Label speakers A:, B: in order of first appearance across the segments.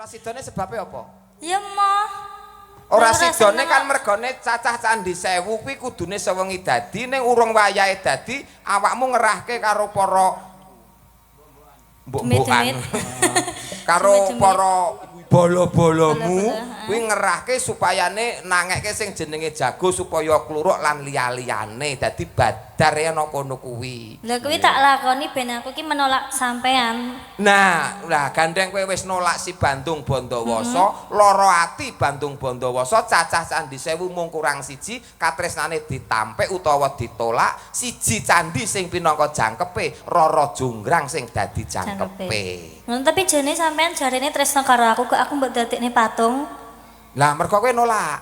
A: Ora sidone sebabnya apa?
B: Ya mah.
A: Ora sidone kan mergone cacah candi 1000 kuwi kudune sewengi dadi ning urung wayahe dadi awakmu ngerahke karo para mbok-mbokan. Karo para bolo-bolomu kuwi ngerahke supayane nangekke sing jenenge jago supaya kluruk lan liya-liyane dadi badar ya ana kono kuwi.
B: Lah kuwi tak lakoni ben aku ki menolak sampean.
A: Nah, gandeng kowe wis nolak si Bandung Bandawasa, lara ati Bandung Bandawasa cacah candi 1000 mung kurang siji, katresnane ditampik utawa ditolak, siji candi sing pinangka jangkepe, Rara Jonggrang sing dadi jangkepe.
B: Ngono tapi jane sampean jarene tresno karo aku kok aku mbok dadekne patung.
A: Lah mergo kowe nolak.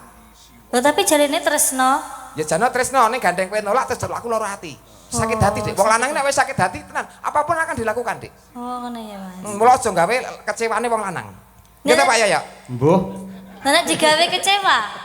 B: Lho tapi jarene tresno.
A: Ya jane tresno ning gandeng kowe nolak terus aku lara ati. Sakit hati, Dik. Wong lanang nek wis sakit hati tenan, apapun akan dilakukan, Dik.
B: Oh, ngono ya, Mas.
A: Mula aja gawe kecewane wong lanang. Nggih Pak Yoyo?
C: Mbuh.
B: Nek digawe kecewa.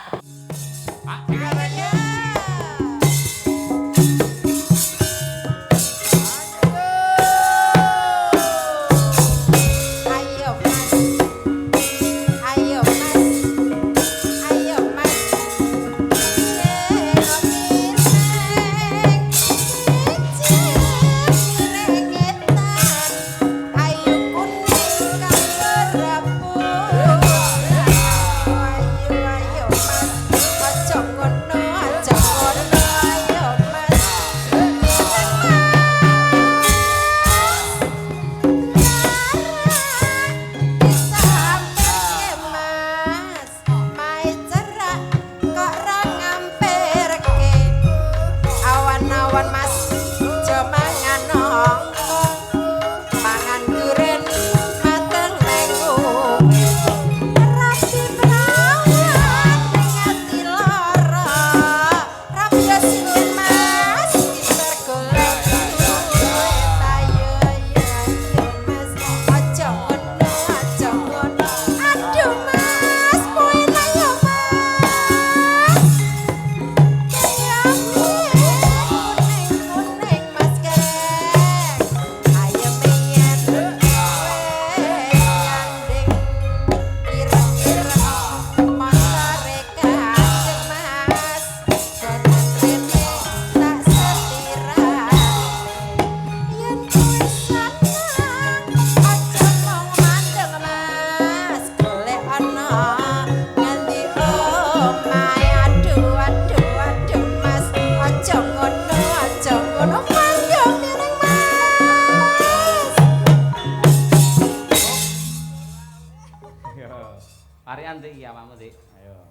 C: Parian Dik ya awakmu Dik. Ayo.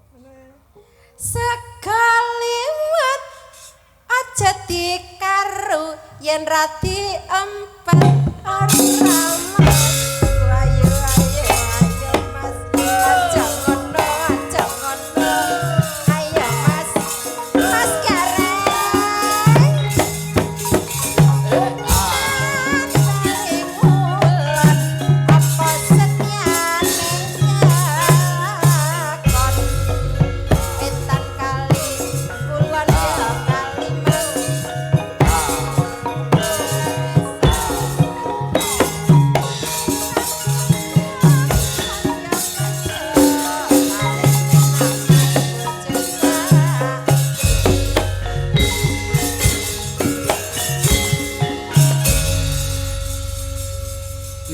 D: Sekaliwat aja dikaru yen rati empat ora ayo mas aja ngono ayo mas gareng apa setiane kon etan kali kulon ya kali mas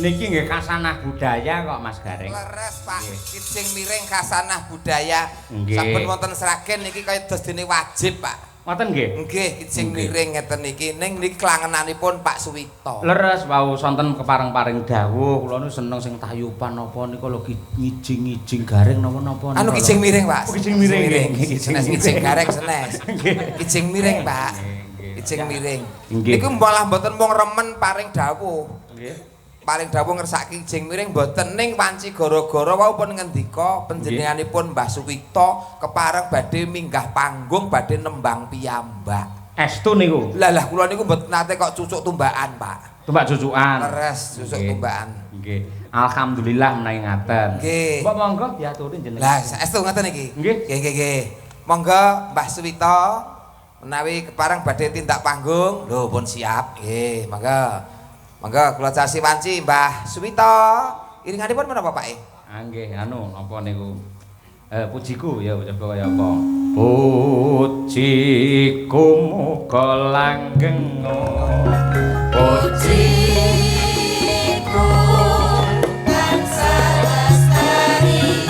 C: Niki nggih kasanah budaya kok Mas Gareng.
A: Leres Pak, Kijing miring kasanah budaya.
C: Nggih.
A: Sampun wonten Sragen niki kaya dos dene wajib, Pak.
C: Ngoten nggih.
A: Nggih, Kijing miring ngeten niki ning niki klangenanipun Pak Suwito.
C: Leres wau sonten kepareng-paring dawuh, kula nu seneng sing tayupan napa nika lho ngijing-ngijing garing napa-napa.
A: Anu Kijing miring, Pak.
C: Oh, kijing miring.
A: Senes kijing gareng senes. Kijing miring, Pak. Kijing miring.
C: Nggih.
A: Niku malah mboten mung remen paring dawuh.
C: Nggih.
A: Paling dawuh ngersaki kijing miring mboten ning wanci gara-gara wau pun ngendika panjenenganipun Mbah Suwito kepareng badhe minggah panggung badhe nembang piyambak.
C: Estu niku.
A: Lah kula niku mboten nate kok cucuk tumbakan, Pak.
C: Tumbak cucukan.
A: Leres cucuk
C: Nggih.
A: tumbakan.
C: Nggih. Alhamdulillah menawi ngaten.
A: Nggih.
C: Mbok monggo diaturi jenengan.
A: Lah saestu ngoten iki.
C: Nggih.
A: Nggih. Monggo Mbah Suwito menawi kepareng badhe tindak panggung. Lho pun siap. Nggih, monggo. Monggo kula casi wanci Mbah Suwito. Iringanipun menapa Pak?
C: Nggih, anu napa niku? Pujiku ya coba kaya apa? Pujiku muga langgeng.
B: Pujiku tansah lestari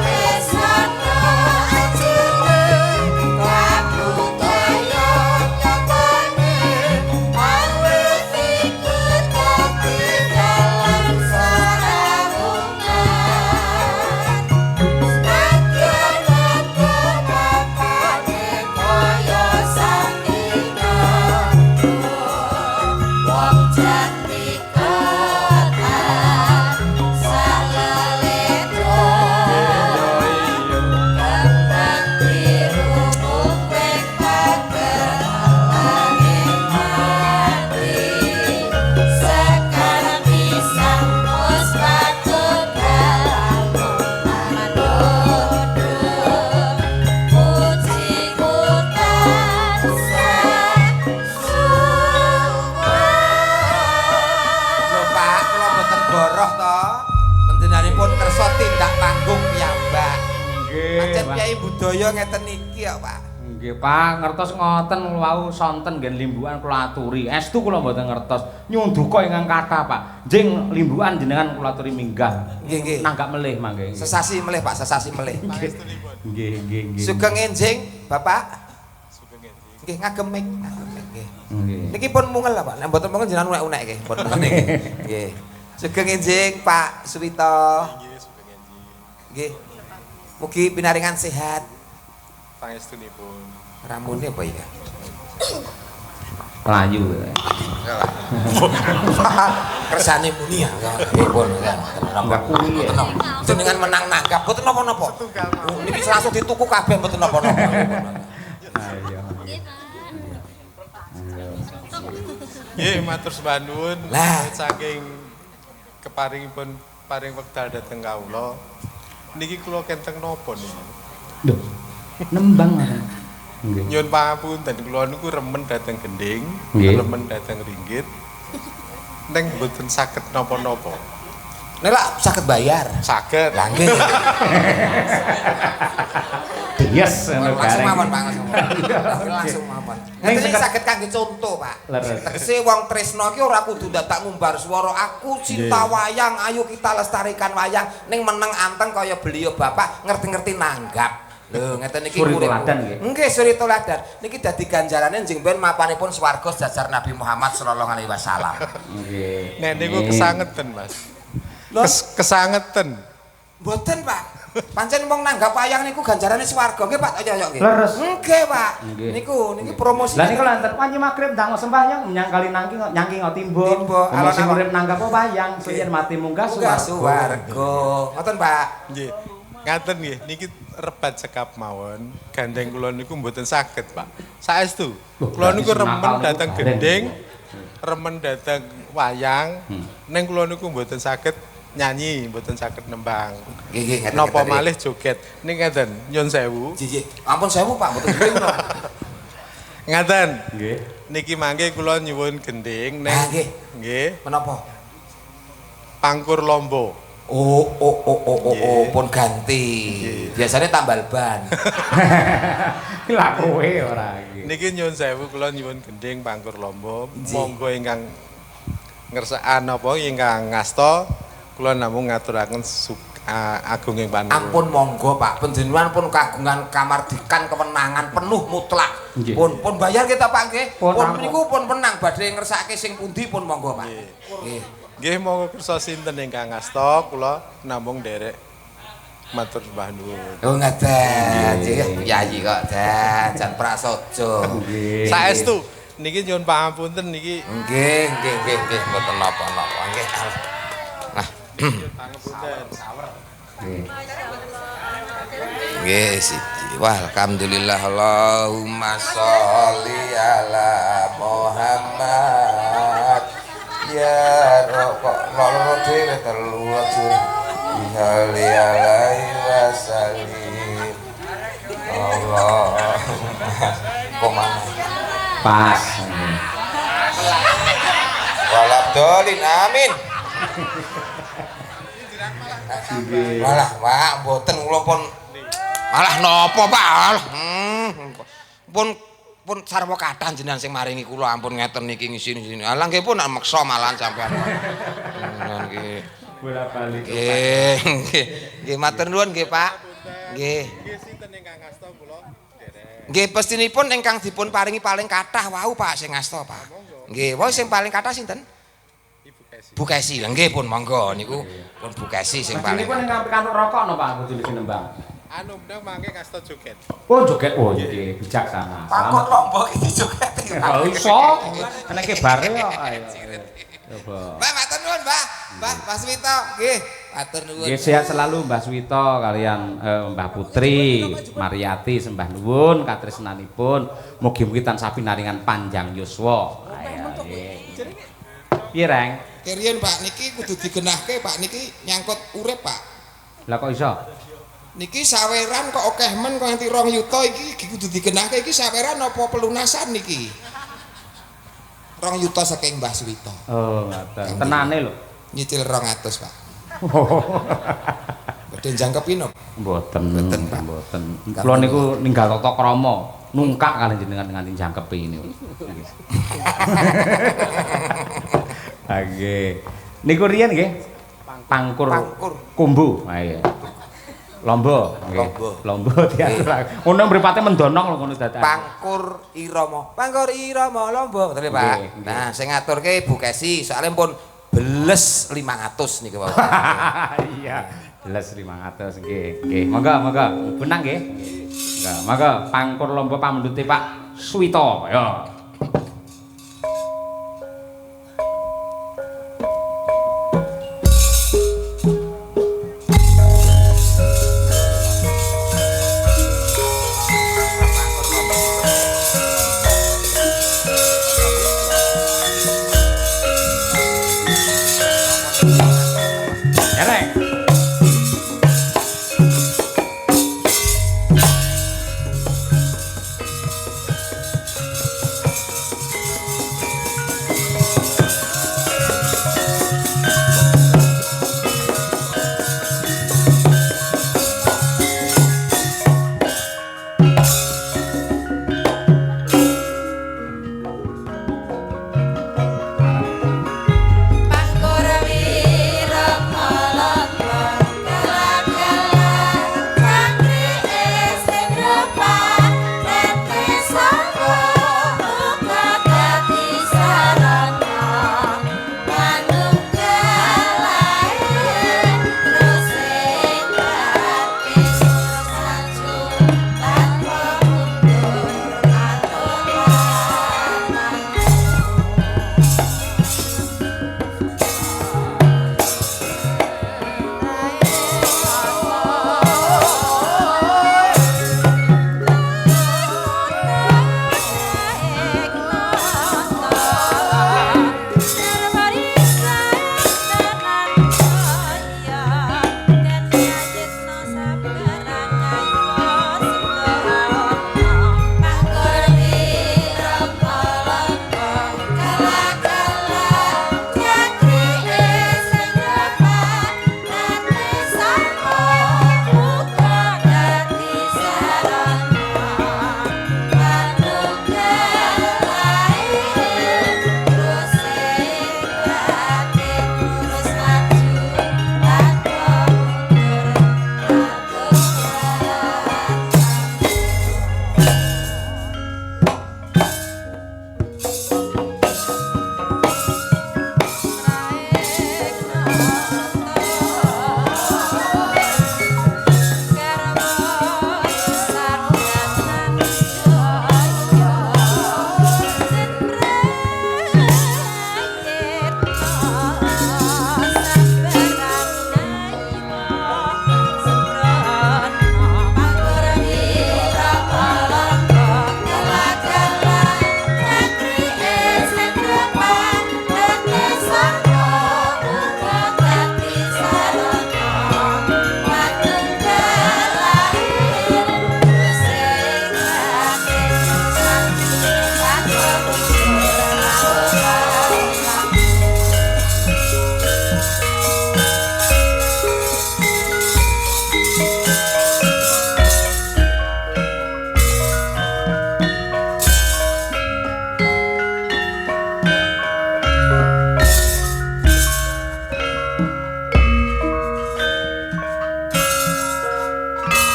D: Wesana ajene kabudaya nyatane awit iku dadi dalam sorawungan Sebagian apa-apane kaya sandina Wong jati ketan saleledo Kembang biru kuping pager angin mati Sekar pisang mus patut manut Pujiku tansah
A: Lho Pak, kula mboten boroh to. Panjenenganipun kersa tindak panggung piyambak.
C: Nggih.
A: Pancen
C: Pak.
A: piyai budaya ngeten iki ya, Pak.
C: Nggih, Pak, ngertos ngoten wau sonten ngen limbukan kula aturi. Estu kula mboten ngertos. Nyuwun duka ingkang kathah, Pak. Njing limbukan jenengan kula aturi minggah.
A: Nggih, nggih.
C: Nanggap melih mangke.
A: Sesasi melih, Pak, sesasi melih.
C: Nggih, nggih, nggih.
A: Sugeng enjing, Bapak. Nggih, ngagem mik, nggih.
C: Nggih.
A: Niki pun mungel lah, Pak. Nek mboten mungel jenengan unek-unek nggih, pun mungel nggih. Nggih. Sugeng enjing, Pak Suwito. Nggih. Mugi pinaringan sehat.
E: Pangestunipun.
A: Ramune apa ya?
C: Melayu.
A: Kersane muni ya. Nggih pun.
C: Enggak kuwi ya.
A: Jenengan menang nanggap mboten napa-napa. Niki langsung dituku kabeh mboten napa-napa.
C: Ayo.
E: Nggih, matur sembah nuwun.
A: Lah.
E: Saking keparingipun paring wekdal dhateng kawula. Niki kula kenteng napa niki?
C: Lho. Nembang. Nggih.
E: Nyuwun pangapunten kula niku remen dhateng gending,
C: Nggih.
E: remen dhateng ringgit. Ning mboten saged napa-napa.
A: Nek lak saged bayar.
E: Saged.
A: Lah nggih.
C: Yes,
A: Langsung mawon, Pak. Langsung mawon.
C: Ning
A: Nek
C: seket-
A: saged kangge conto, Pak.
C: Leres.
A: Tegese wong tresno ki ora kudu dadak ngumbar swara aku cinta wayang, ayo kita lestarikan wayang. Ning meneng anteng kaya beliau Bapak ngerti-ngerti nanggap. Lho, ngeten niki
C: Suri
A: urip.
C: teladan nggih.
A: Nggih, suri teladan. Niki dadi ganjarane njing ben mapanipun swarga jajar Nabi Muhammad sallallahu alaihi wasallam.
C: Nggih.
E: Nek niku kesangeten, Mas.
A: Lho,
E: Kesangeten.
A: mboten, Pak. Pancen wong nanggap wayang niku ganjarane swarga nggih, Pak. Ayo nggih.
C: Leres.
A: Nggih, Pak.
C: Nggih.
A: Niki promosi.
C: Lah niku lanten wanci magrib ndang sembahyang nyang kali nyangking timbo.
A: Timbo,
C: Ala sing
A: alon-alon.
C: urip nanggap wayang, suyen mati munggah
A: Munggah
C: swarga.
A: swarga. Ngoten, Pak.
E: Nggih. Ngaten nggih, niki rebat cekap mawon. Gandeng kula niku mboten saged, Pak. Saestu.
C: Loh,
E: Kula
C: berarti
E: niku
C: sing
E: remen
C: nakal niku
E: dhateng
C: gandeng.
E: gending, remen dhateng wayang. Ning kula niku mboten saged nyanyi, mboten saged nembang.
A: Nggih, nggih, ngeten.
E: Napa
A: ngeten,
E: malih joget. Ning ngeten, nyun sewu.
A: Nggih, nggih. Ampun sewu, Pak, mboten nggih.
E: Ngaten.
C: Nggih.
E: Niki mangke kula nyuwun gending ning
A: Ah, nggih.
E: nggih,
A: Menapa?
E: Pangkur Lombo.
A: Oh,
E: Nggih.
A: pun ganti. Biasanya tambal ban.
C: Lah kowe ora iki.
E: Niki nyuwun sewu kula nyuwun gending Pangkur Lombo.
A: Nggih.
E: Monggo ingkang ngersaan apa ingkang ngasta kula namung ngaturaken agunging panuwun.
A: Ampun monggo, Pak. Panjenengan pun kagungan kamardikan kewenangan penuh mutlak.
C: Nggih.
A: Pun bayar kita, Pak, nggih.
C: Pun
A: Pun
C: ampun.
A: niku pun menang badhe ngersake sing pundi pun monggo, Pak. Nggih.
E: Nggih monggo kersa sinten ingkang ngasta kula namung nderek matur sembah nuwun.
A: Oh, ngeten. Yayi kok, jan prasaja.
C: Nggih.
E: Saestu niki nyuwun pangapunten niki
A: Nggih, mboten napa-napa. Nggih. Nah, nggih siji. Wah, alhamdulillah Allahumma sholli ala Muhammad. Ya rokok loro dhewe telu aja. Bihali alaihi wasallim. Allah. Komana.
C: Pas.
A: Walabdolin amin. Walah, Pak, mboten kula pun malah napa, Pak? Alah, pun sarwa kathah jenengan sing maringi kula ampun ngeten niki ngisi-ngisi. Alah nggih pun meksa malahan sampean. Nggih.
C: Bola-balik.
A: Nggih, matur nuwun nggih, Pak. Nggih.
E: Nggih sinten ingkang ngasta kula? Derek.
A: Nggih, pestinipun ingkang dipun paringi paling kathah wau, Pak, sing ngasta, Pak. Nggih, wau sing paling kathah sinten?
E: Ibu Kesi.
A: Bu Kesi. Lah nggih pun monggo niku pun Bu Kesi sing paling.
C: Ini pun yang kantor rokok no Pak, bojone Nembang.
E: Anu ndang mangke ngasta joget.
C: Oh joget, oh iya bijaksana.
A: Pakut lombok iki joget.
C: Kalau iso, anake bare kok. Coba.
A: Mbak, matur nuwun, Mbak. Mbak Suwito, nggih. Matur nuwun.
C: Nggih sehat selalu Mbah Suwito kalian Mbah Putri, Mariati sembah nuwun katresnanipun. Mugi-mugi tansah pinaringan panjang yuswa. Ayo. Piye, Reng?
A: Keriyen Pak niki kudu digenahke, Pak niki nyangkut urip, Pak.
C: Lah kok iso?
A: Niki saweran kok akeh men kok nganti 2 yuta iki kudu digenahke iki saweran apa pelunasan niki? 2 yuta saking Mbah Suwito.
C: Oh, ngoten. Tenane lho.
A: Nyicil 200, Pak. Badhe jangkepi napa?
C: Mboten,
A: Mboten, Pak.
C: mboten. Kula niku ninggal tata krama, nungkak kalih jenengan nganti jangkepi niku. Nggih. Niku riyen nggih pangkur kumbu. Ha iya. Lomba nggih. Lomba diatur. Ngono mripate mendonong lho ngono dadak.
A: Pangkur Irama lomba, betul Pak.
C: Nggih, nggih.
A: Nah, sing ngaturke Bu Kesi, soalnya pun beles 500 niku Pak.
C: Iya, belas 500 nggih. Nggih, monggo. Benang nggih. Enggak, monggo pangkur lomba pamendute Pak Suwito ya.
D: Pangkur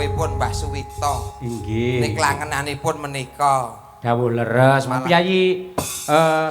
A: rawuhipun Mbah Suwito.
C: Inggih.
A: Nek langenanipun menika.
C: Dawuh leres, Piyayi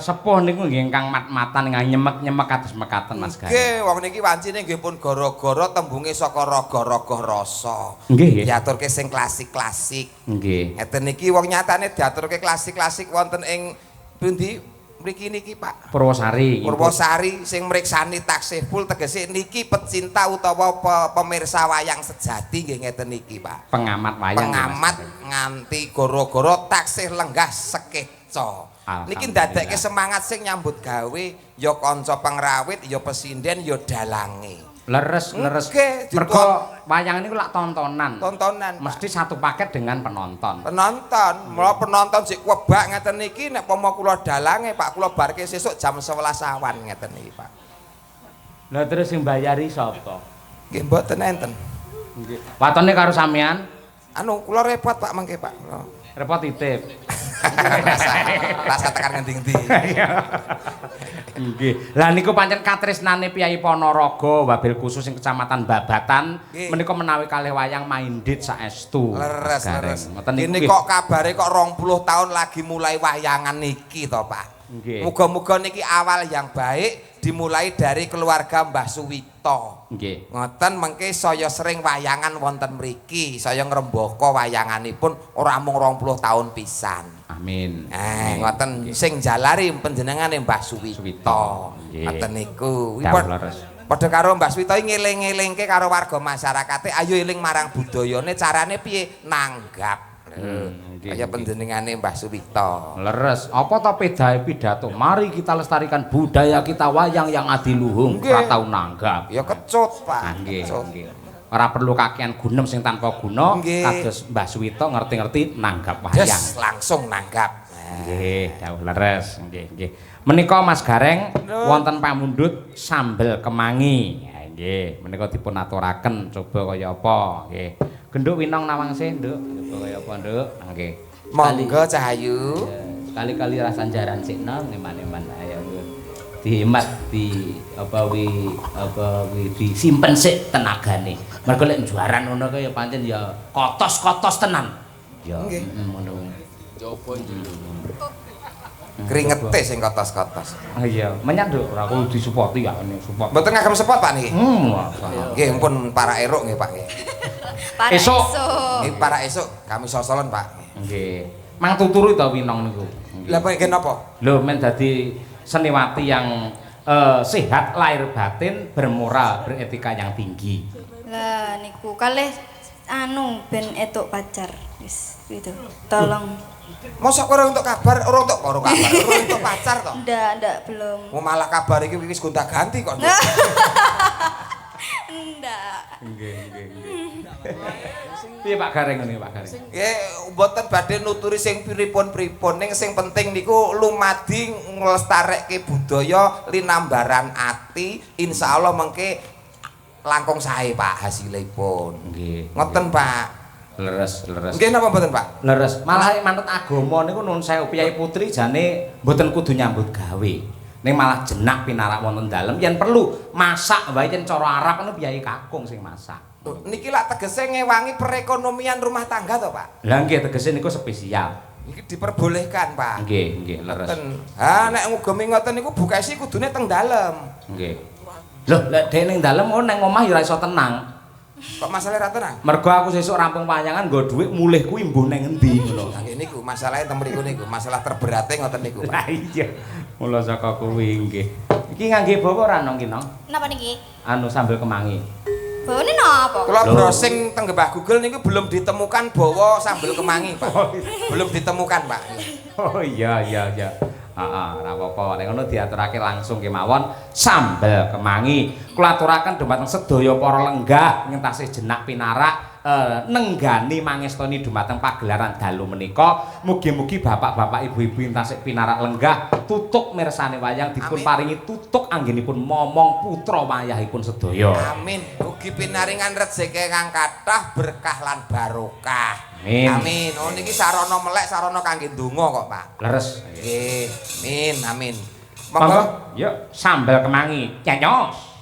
C: sepuh niku nggih ingkang mat-matan ingkang nyemek-nyemek kados mekaten Mas Gareng.
A: Nggih, wong niki wancine nggih pun gara-gara tembunge saka raga-raga rasa.
C: Nggih.
A: Diaturke sing klasik-klasik.
C: Nggih.
A: Ngeten niki wong nyatane diaturke klasik-klasik wonten ing pundi mriki niki Pak?
C: Purwosari.
A: Purwosari sing mriksani taksih full tegese niki pecinta utawa pemirsa wayang sejati nggih ngeten niki Pak.
C: Pengamat wayang.
A: Pengamat nganti gara-gara taksih lenggah sekeca. Niki ndadekke semangat sing nyambut gawe ya kanca pengrawit ya pesinden ya dalange.
C: Leres.
A: Nggih,
C: Mergo wayang niku lak tontonan.
A: Tontonan Pak.
C: Mesti satu paket dengan penonton.
A: Penonton, mula penonton sik kebak ngeten niki nek pomo kula dalange Pak kula barke sesuk jam 11 awan ngeten niki Pak.
C: Lah terus sing bayari sapa?
A: Nggih mboten enten.
C: Nggih. Watone karo sampean
A: Anu kula repot Pak mengke Pak. Kula.
C: repot titip.
A: Rasa tekan ngendi-endi.
C: Nggih. Lah niku pancen katresnane Piyai Ponorogo wabil khusus ing Kecamatan Babatan menika menawi kalih wayang mindit saestu.
A: Leres.
C: Ngoten
A: Ini
C: niku.
A: kok kabare kok 20 tahun lagi mulai wayangan niki to Pak.
C: Nggih.
A: Muga-muga niki awal yang baik dimulai dari keluarga Mbah Suwito.
C: Nggih.
A: Ngoten mengke saya sering wayangan wonten mriki. Saya ngrembaka wayanganipun ora mung 20 tahun pisan.
C: Amin.
A: Ngoten sing jalari panjenengane Mbah Suwito.
C: Nggih.
A: Ngoten niku.
C: Padha
A: Padha karo Mbah Suwito ngeling-elingke karo warga masyarakate ayo eling marang budayane carane piye nanggap. Kaya panjenengane Mbah Suwito.
C: Leres. Apa ta pedahe pidato? Mari kita lestarikan budaya kita wayang yang adiluhung, ora tau nanggap.
A: Ya kecut, Pak.
C: Nggih.
A: Kecut.
C: Ora perlu kakean gunem sing tanpa guna,
A: Nggih.
C: kados Mbah Suwito ngerti-ngerti nanggap wayang.
A: Yes, langsung nanggap.
C: Nggih, dawuh leres. Nggih. Menika Mas Gareng wonten pamundhut sambel kemangi. Ya, nggih, menika dipun aturaken coba kaya apa, nggih. Genduk winong nawangsih, Nduk. Coba kaya apa, Nduk? Nggih.
A: Monggo Cahayu.
C: Kali-kali rasan jaran sikna ngeman-eman ayo dihemat di apa wi disimpen sik tenagane. Mergo lek juaran ngono kaya pancen ya kotos-kotos tenan. Ya ngono.
A: Kringete sing kotos-kotos.
C: Ah iya, menyang Nduk ora kudu disupoti ya ini support.
A: Mboten ngagem sepot Pak niki.
C: Nggih.
A: Nggih, pun para eruk nggih Pak nggih.
C: Esuk.
A: Nggih para esuk kami sosolen Pak.
C: Nggih. Mang tuturi ta winong niku.
A: Lah pengen napa?
C: Lho men dadi seniwati yang sehat lahir batin, bermoral, beretika yang tinggi.
F: Lah niku kalih anu ben etuk pacar. Wis gitu. Tolong.
A: Mosok ora untuk kabar, ora untuk pacar to.
F: Ndak belum.
A: Mau malah kabar iki wis gonta-ganti kok.
F: Ndak.
C: Nggih. Piye Pak Gareng ngene Pak Gareng?
A: Nggih, mboten badhe nuturi sing pripun-pripun ning sing penting niku lumadi nglestarekke budaya linambaran ati, insyaallah mengke langkung sae Pak hasilipun.
C: Nggih.
A: Ngoten Pak.
C: Leres.
A: Nggih napa mboten Pak?
C: Leres. Malah manut agama niku nuwun sewu Piyai Putri jane mboten kudu nyambut gawe. Ning malah jenak pinarak wonten dalem yen perlu masak wae yen cara Arab niku Piyai kakung sing masak.
A: Niki lak tegese ngewangi perekonomian rumah tangga to Pak?
C: Lah nggih tegese niku spesial.
A: Iki diperbolehkan Pak.
C: Nggih, leres.
A: Ha nek ngugemi ngoten niku bukesi kudune teng dalem.
C: Nggih. Loh, lek dhek ning dalem nang omah ya ora iso tenang.
A: Kok masalah ra tenang?
C: Mergo aku sesuk rampung wayangan nggo dhuwit mulih kuwi mbuh nang endi ngono.
A: Nah, ini niku masalahe teng mriku niku, masalah terberate ngoten niku. Pak.
C: Lah iya. Mula saka kuwi nggih. Iki ngangge bawa ora nong ki nong?
F: Napa niki?
C: Anu sambel kemangi.
F: Bawane napa?
A: Kula browsing teng Mbah Google niku belum ditemukan bawa sambel kemangi, Pak. Belum ditemukan, Pak.
C: Oh iya. Heeh, ora apa-apa. Nek ngono diaturake langsung kemawon sambel kemangi. Kula aturaken dumateng sedaya para lenggah ngentasih jenak pinarak nenggani mangestoni dumateng pagelaran dalu menika. Mugi-mugi bapak-bapak ibu-ibu entasih pinarak lenggah tutuk mirsani wayang dipun paringi tutuk anggenipun momong putra wayahipun sedaya.
A: Amin. Mugi pinaringan rejeki kang kathah berkah lan barokah.
C: Amin.
A: Oh niki sarana melek sarana kangge ndonga kok, Pak.
C: Leres.
A: Nggih. Amin.
C: Monggo. Yuk, sambel kemangi. Nyanyos.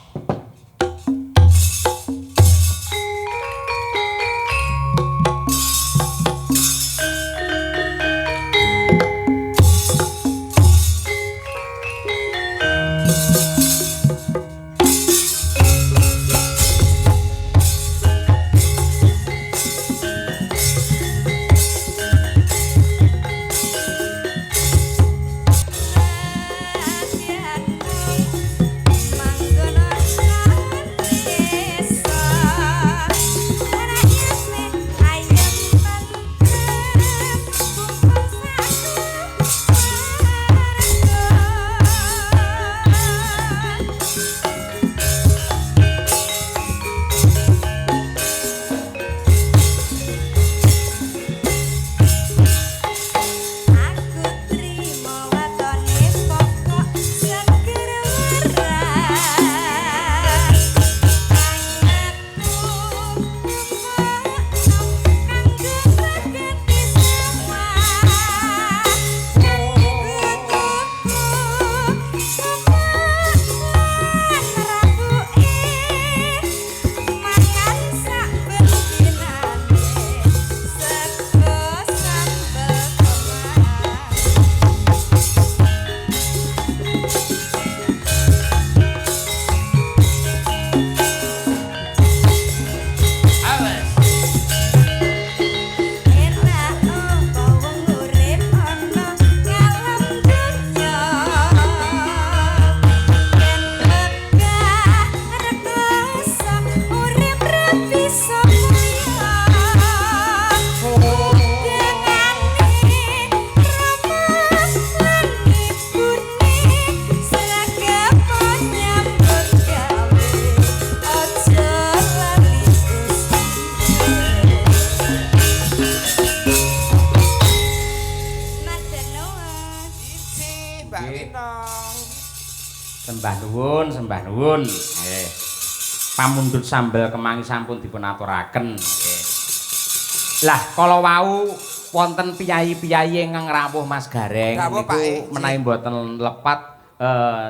A: Mbak Winong.
C: Sembah nuwun, sembah nuwun. Nggih. Pamundhut sambel kemangi sampun dipun aturaken. Nggih. Lah kala wau wonten piyai-piyai ingkang rawuh Mas Gareng niku menawi mboten lepat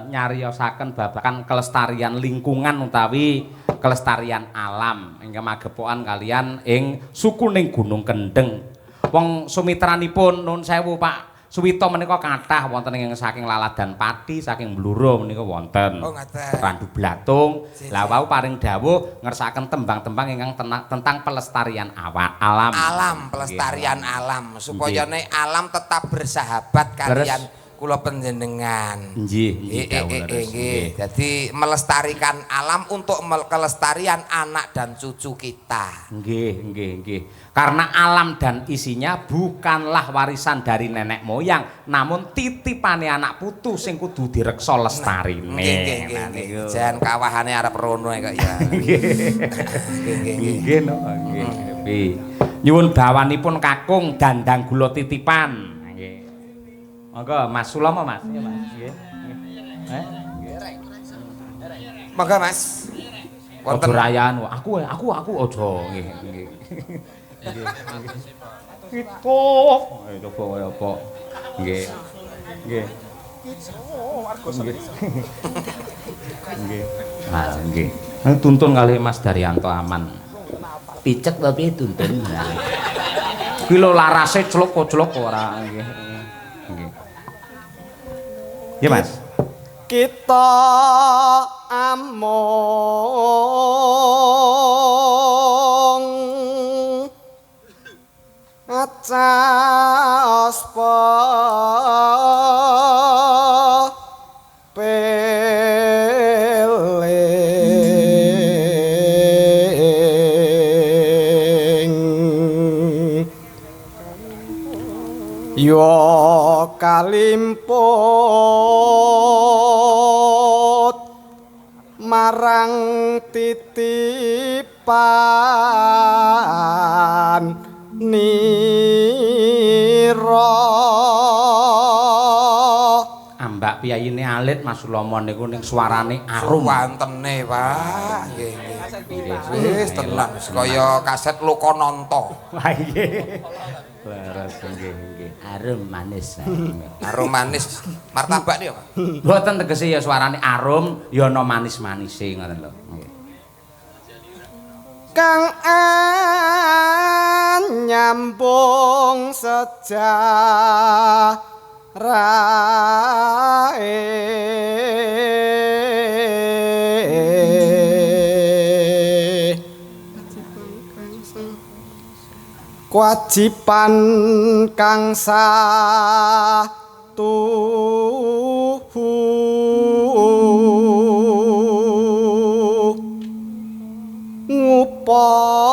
C: nyariosaken babagan kelestarian lingkungan utawi kelestarian alam ingkang magepokan kalian ing sukuning Gunung Kendeng. Wong sumitranipun nuwun sewu Pak Suwito menika kathah wonten ing saking Laladan Pati, saking Bluro menika wonten.
A: Oh ngaten.
C: Randu Blatung. Lah wau paring dawuh ngersakaken tembang-tembang ingkang tentang pelestarian alam.
A: Alam, pelestarian alam supaya nek alam tetap bersahabat kalian kula panjenengan.
C: Nggih, nggih.
A: Jadi melestarikan alam untuk kelestarian anak dan cucu kita.
C: Nggih, nggih, nggih. Karena alam dan isinya bukanlah warisan dari nenek moyang, namun titipane anak putu sing kudu direksa lestarine.
A: Nggih. Jan kawahane arep rono kok ya.
C: Nggih, no. Nggih. Nyuwun bawanipun kakung dandang gula titipan. Monggo Mas Sulomo Mas. Iya Mas. Nggih.
A: Monggo Mas.
C: Wonten rayaan aku aja nggih nggih. Nggih. Itu. Ayo coba kaya apa. Nggih. Nggih. Nggih. Ah nggih. Tuntun kali Mas Daryanto aman. Picek tapi tuntun. Kuwi lho larase clok-clok ora nggih. Nggih. Ya Mas.
G: Kita among acaspa peling yo kalimput marang titipan nira
C: ambak piyayine alit Mas Sulomo niku ning suarane arum
A: Wantene Pak. Nggih nggih. Wis tenan kaya kaset Lokonanta.
C: Wah nggih. Leres nggih nggih. Arum manis.
A: Arum manis. Martabak niku Pak.
C: Mboten tegese ya suarane arum ya ana manis-manise ngoten lho. Nggih.
G: kang nyambung sejarahe kewajiban kang satuhu ngupakara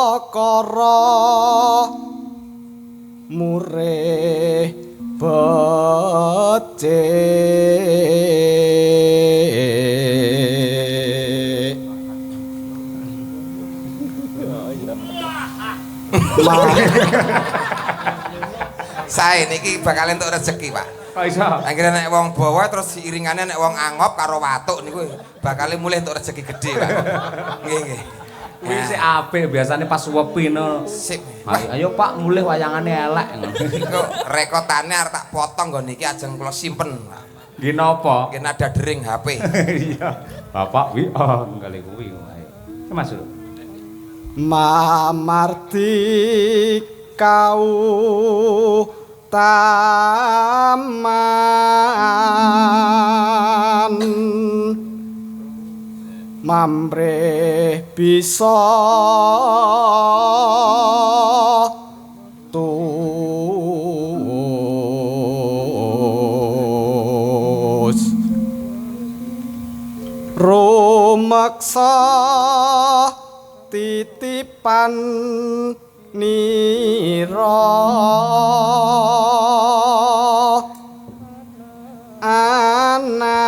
G: murih becik
A: Sae niki bakal entuk rezeki, Pak.
C: Kok iso?
A: Akhire nek wong bawa terus iringane nek wong angop karo watuk niku bakal mulih entuk rezeki gede, Pak. Nggih, nggih.
C: Kuwi sik apik biasane pas suwepi no.
A: Sip.
C: Ayo Pak mulih wayangane elek.
A: Iku rekotane arep tak potong nggon iki ajeng kula simpen.
C: Nggih napa?
A: Mungkin ada dering HP.
C: Iya. Bapak wi kali kuwi. Iki Mas lho.
G: mamarti kau taman mamreh bisa tus rumeksa titipan nira anak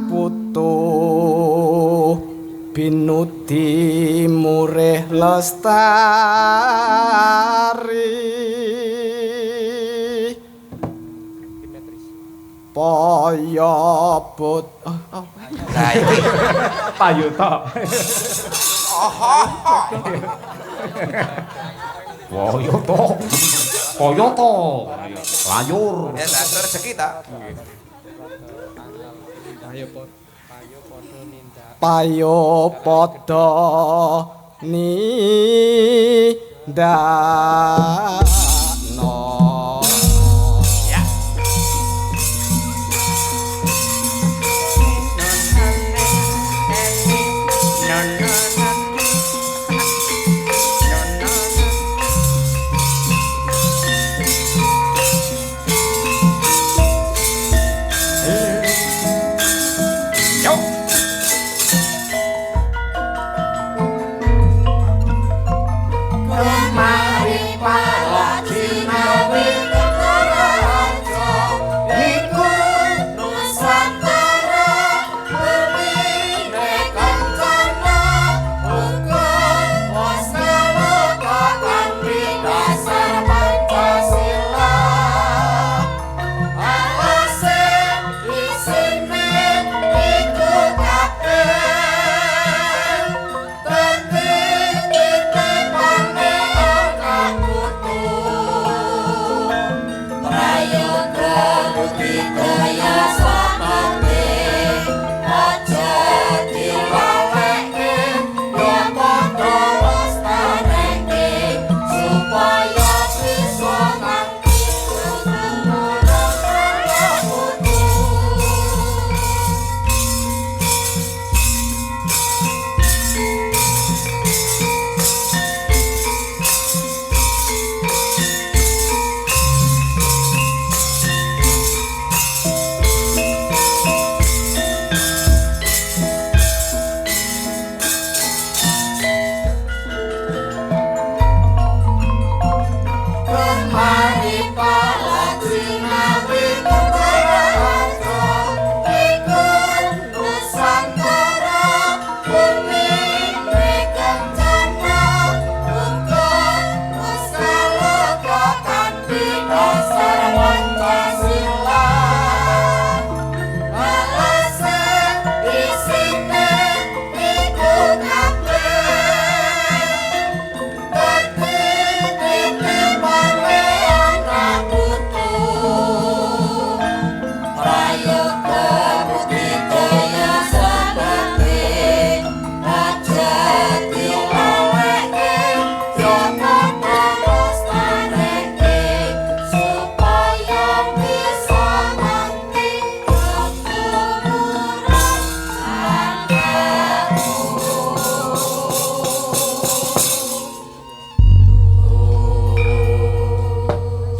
G: putu binudi murih lestari supaya but
A: Lah iki
C: Payuta. Payuta. Payuta. Layur.
A: ya tak rezeki ta.
G: payo padha nindakno.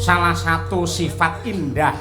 C: Salah satu sifat indah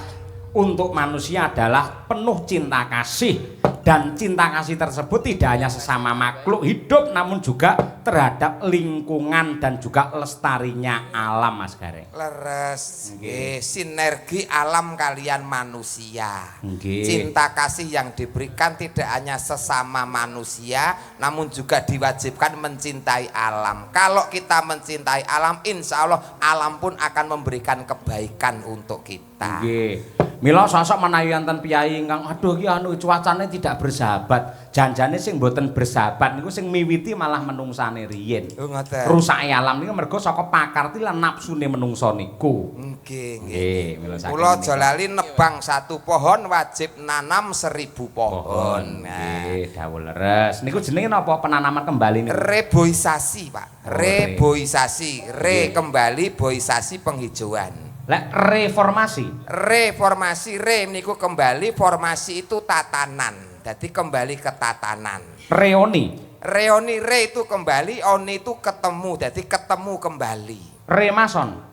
C: untuk manusia adalah penuh cinta kasih, dan cinta kasih tersebut tidak hanya sesama makhluk hidup namun juga terhadap lingkungan dan juga lestarinya alam, Mas Gareng.
A: Leres, nggih, sinergi alam kalian manusia.
C: Nggih.
A: Cinta kasih yang diberikan tidak hanya sesama manusia, namun juga diwajibkan mencintai alam. Kalau kita mencintai alam, insya Allah alam pun akan memberikan kebaikan untuk kita.
C: Nggih. Mila sosok menawi wonten piyai ingkang aduh iki anu cuacane tidak bersahabat. Janjane sing mboten bersahabat niku sing miwiti malah menungsane riyin.
A: Oh ngoten.
C: Rusake alam niku mergo saka pakarti lan napsune menungsa niku.
A: Nggih, nggih.
C: Nggih, mila saking.
A: Kula aja lali nebang satu pohon wajib nanam 1000 pohon.
C: Nggih, dawuh leres. Niku jenenge napa penanaman kembali niku?
A: Reboisasi, Pak. Reboisasi, kembali boisasi penghijauan.
C: Lek reformasi.
A: Reformasi, niku kembali, formasi itu tatanan. Jadi kembali ke tatanan.
C: Reoni.
A: Reoni, itu kembali, oni itu ketemu. Jadi ketemu kembali.
C: Remason.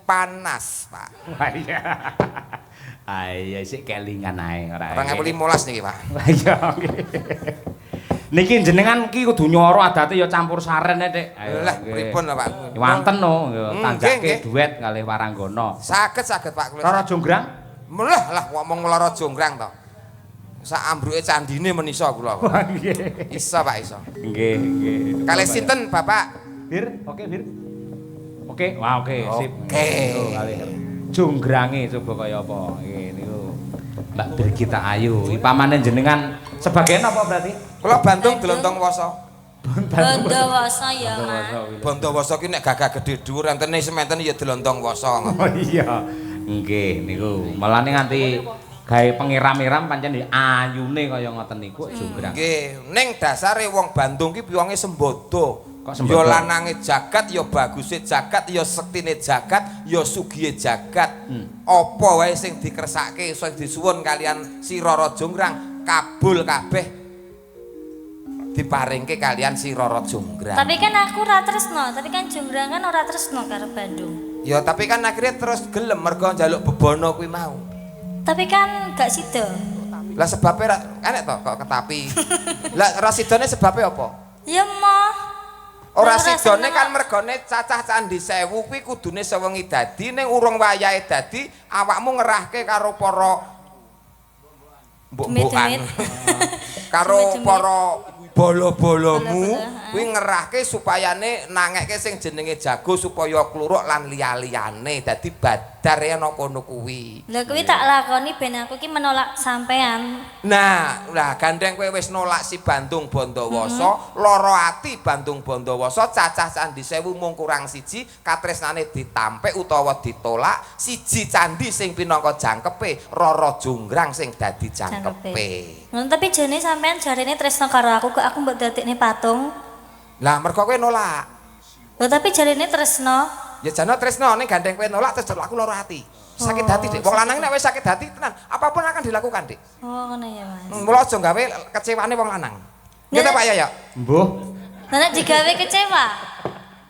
A: Panas, Pak.
C: Wah iya. Ayo sik kelingan ae ora.
A: 2015 niki, Pak.
C: Iya nggih. Niki jenengan ki kudu nyoro adate ya campur saren Dik. Ayo.
A: Lah pripun lah, Pak?
C: Wanten no, tanjake
A: nggih.
C: duet kalih Waranggana.
A: Saged Pak kula.
C: Rara Jonggrang?
A: Melah lah ngomong lara jonggrang to. Sak ambruke candine men iso kula.
C: Nggih.
A: Iso, Pak, iso.
C: Nggih, nggih.
A: Kalih sinten, Bapak?
C: Bir, oke Bir. Oke, wah oke, sip.
A: Oke.
C: Niku kalih Jonggrange coba kaya apa. Nggih niku. Mbak Birgita Ayu. Pamane jenengan sebagian apa berarti?
A: Kula Bandung Delontong Woso.
B: Bondowoso ya, Mas.
A: Bondowoso ki nek gagah gedhe dhuwur entene sementen ya Delontong Woso.
C: Oh iya. Nggih niku. Malane nganti gawe pengiram-iram pancen ayune kaya ngoten niku jonggrang.
A: Nggih, ning dasare wong Bandung ki wonge sembodo.
C: Kok sembodo?
A: Ya lanange jagat, ya baguse jagat, ya sektine jagat, ya sugihe jagat. Apa wae sing dikersake sing disuwun kalian si Rara Jonggrang kabul kabeh diparingke kalian si Rara Jonggrang.
B: Tapi kan aku ora tresno, tapi kan Jonggrang kan ora tresno karo Bandung.
A: Ya tapi kan akhirnya terus gelem mergo njaluk bebono kuwi mau.
B: Tapi kan gak sida.
A: Lah sebabnya enek to kok ketapi. Lah rasidone sebabnya apa?
B: Ya moh.
A: Ora
B: Ora
A: sidone
B: seneng.
A: kan mergone cacah Candhi Sewu kuwi kudune sewengi dadi ning urung wayahe dadi awakmu ngerahke karo para mbok-mbokan.
B: Demit-demit.
A: Karo
B: Demit-demit.
A: para bolo-bolomu
B: Bolo-bolo,
A: kuwi ngerahke supayane nangekke sing jenenge jago supaya kluruk lan liya-liyane dadi badar ya ana kono kuwi.
B: Lah kuwi tak lakoni ben aku ki menolak sampean.
A: Nah, lah gandeng kowe wis nolak si Bandung Bondowoso, lara ati Bandung Bondowoso, cacah Candhi Sewu mung kurang siji, katresnane ditampek utawa ditolak, siji candhi sing pinangka jangkepe, Rara Jonggrang sing dadi jangkepe.
B: Ngono tapi jane sampean jarene tresno karo aku kok aku mbok dadekne patung.
A: Lah mergo kowe nolak.
B: Lho tapi jarene tresno.
A: Ya jane tresno ning gandeng kowe nolak terus aku lara ati. Sakit hati, Dik. Wong lanang nek wis sakit hati tenan, apapun akan dilakukan, Dik.
B: Oh ngono ya, Mas.
A: Mula aja gawe kecewane wong lanang. Ngerti Pak Yoyo?
C: Mbuh.
B: Lah nek digawe kecewa.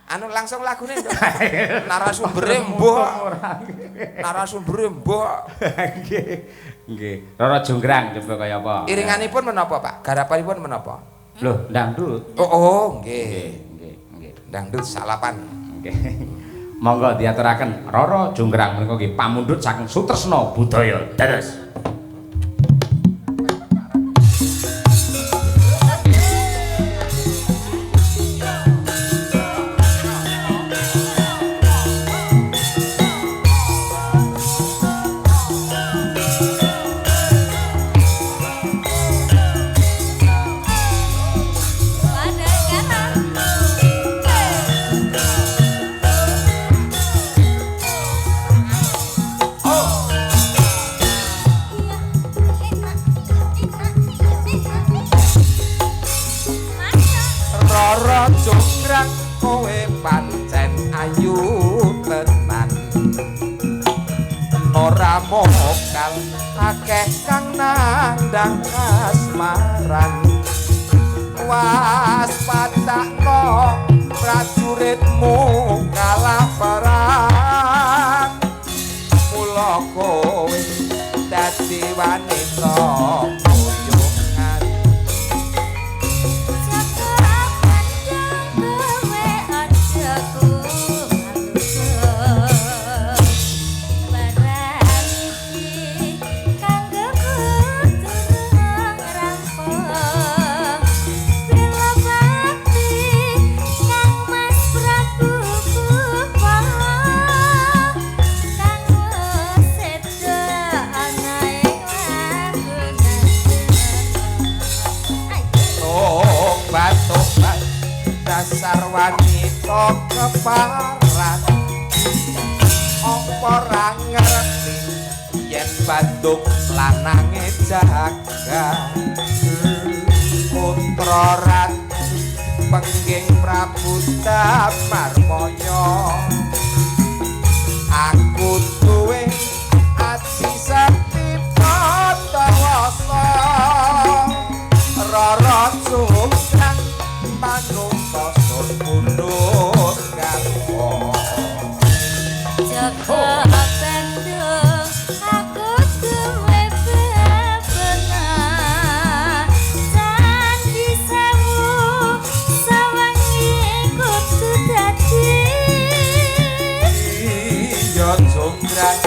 A: Anu langsung lagune narasumbere mbuh. Narasumbere mbuh.
C: Nggih. Nggih. Rara Jonggrang coba kaya apa?
A: Iringanipun menapa, Pak? Garapanipun menapa?
C: Loh, dangdut.
A: Oh, nggih.
C: Nggih, nggih.
A: Dangdut salapan.
C: Nggih. Monggo diaturaken Rara Jonggrang menika nggih pamundhut saking Sutresna Budaya. Dados.
A: Rara Jonggrang kowe pancen ayu tenan. Ora mokal akeh kang nandang kasmaran. Waspadakno prajuritmu kalaparan. Mula kowe dadi wanita boyongan. Tobat dasar wanita keparat apa ora ngerti yen Bandung lanange jagat putra ratu pengging Prabu Damarmaya aku duwe ati sakti Bondowoso Rara Jonggrang manungsa sur pundhut garwa
B: Jaga Bandung aku duwe bebenan Candhi Sewu sawengi kudu dadi
A: iya Jonggrang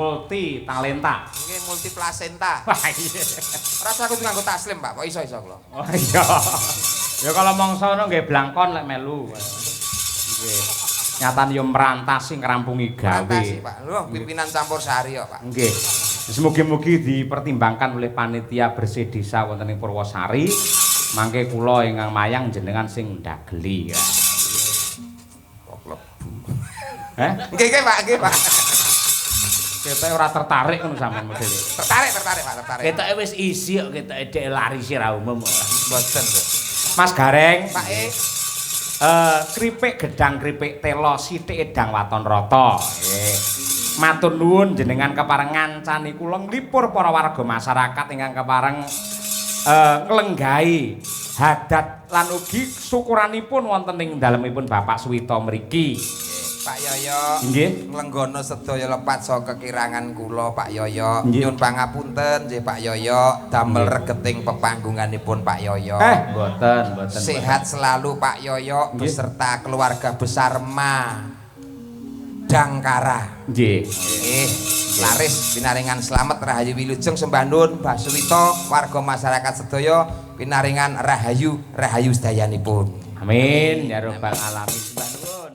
C: multi talenta.
A: Nggih multi plasenta.
C: Wah iya.
A: Rasa kudu nganggo taslim, Pak. Kok iso-iso kula.
C: Oh iya. Ya kalau mongso ngono nggih blangkon lek melu. Nggih. Nyatan yo merantasi ngrampungi gawe.
A: Fantasi, Pak. Lho, pimpinan campur sari kok, Pak.
C: Nggih. Semoga-moga dipertimbangkan oleh panitia bersih desa wonten ing Purwosari. Mangke kula ingkang mayang jenengan sing ndageli. Heh?
A: Nggih, Pak, nggih, Pak.
C: Ketoke ora tertarik ngono sampean modele.
A: Tertarik, Pak, tertarik.
C: Ketoke wis isi kok ketoke dhek lari sira umum.
A: Mboten, lho.
C: Mas Gareng,
A: Pak
C: kripik gedang kripik telo sithik edang waton rata. Nggih. Matur nuwun jenengan kepareng ngancani kula nglipur para warga masyarakat ingkang kepareng nglenggahi hadat lan ugi syukuranipun wonten ing dalemipun Bapak Suwito mriki.
A: Pak Yoyo,
C: Nggih.
A: nglenggono sedaya lepat saka kekirangan kula Pak Yoyo.
C: Nggih.
A: Nyuwun pangapunten nggih Pak Yoyo, damel regeting pepanggunganipun Pak Yoyo.
C: Mboten.
A: Sehat selalu Pak Yoyo
C: Nggih.
A: beserta keluarga besar Ma Dangkara.
C: Nggih.
A: Laris pinaringan slamet rahayu wilujeng sembah nuwun Mbah Suwito warga masyarakat sedaya pinaringan rahayu sedayanipun.
C: Amin ya rabbal alamin. Sembah nuwun.